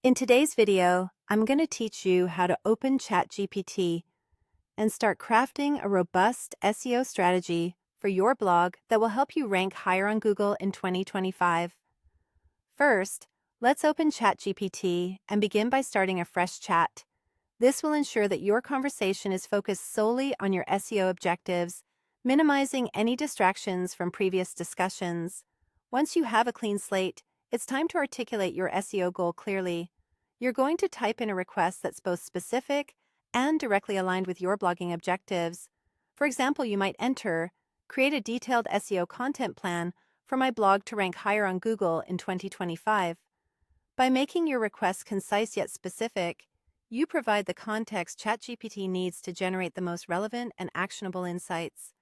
In today's video, I'm going to teach you how to open ChatGPT and start crafting a robust SEO strategy for your blog that will help you rank higher on Google in 2025. First, let's open ChatGPT and begin by starting a fresh chat. This will ensure that your conversation is focused solely on your SEO objectives, minimizing any distractions from previous discussions. Once you have a clean slate, it's time to articulate your SEO goal clearly. You're going to type in a request that's both specific and directly aligned with your blogging objectives. For example, you might enter, create a detailed SEO content plan for my blog to rank higher on Google in 2025. By making your request concise yet specific, you provide the context ChatGPT needs to generate the most relevant and actionable insights.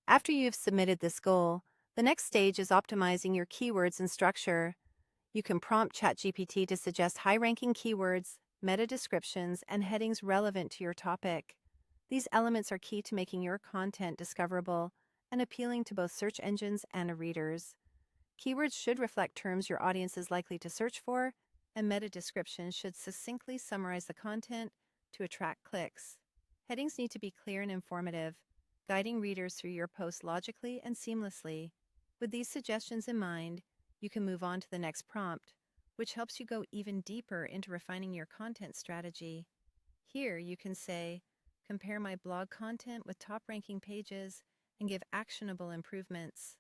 After you've submitted this goal, the next stage is optimizing your keywords and structure. You can prompt ChatGPT to suggest high-ranking keywords, meta descriptions, and headings relevant to your topic. These elements are key to making your content discoverable and appealing to both search engines and readers. Keywords should reflect terms your audience is likely to search for, and meta descriptions should succinctly summarize the content to attract clicks. Headings need to be clear and informative, guiding readers through your post logically and seamlessly. With these suggestions in mind, you can move on to the next prompt, which helps you go even deeper into refining your content strategy. Here you can say, compare my blog content with top-ranking pages and give actionable improvements.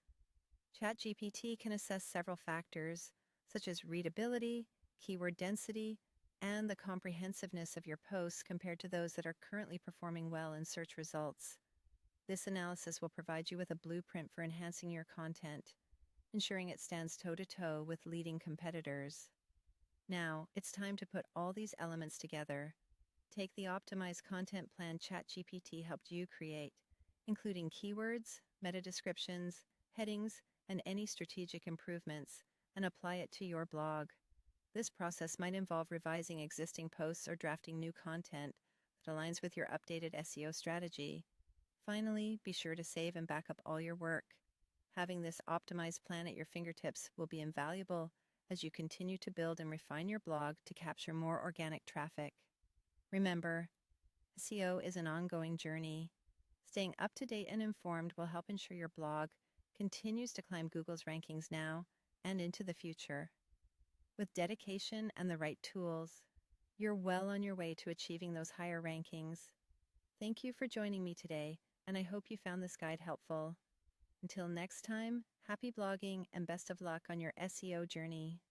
ChatGPT can assess several factors, such as readability, keyword density, and the comprehensiveness of your posts compared to those that are currently performing well in search results. This analysis will provide you with a blueprint for enhancing your content, ensuring it stands toe-to-toe with leading competitors. Now, it's time to put all these elements together. Take the optimized content plan ChatGPT helped you create, including keywords, meta descriptions, headings, and any strategic improvements, and apply it to your blog. This process might involve revising existing posts or drafting new content that aligns with your updated SEO strategy. Finally, be sure to save and back up all your work. Having this optimized plan at your fingertips will be invaluable as you continue to build and refine your blog to capture more organic traffic. Remember, SEO is an ongoing journey. Staying up to date and informed will help ensure your blog continues to climb Google's rankings now and into the future. With dedication and the right tools, you're well on your way to achieving those higher rankings. Thank you for joining me today, and I hope you found this guide helpful. Until next time, happy blogging and best of luck on your SEO journey.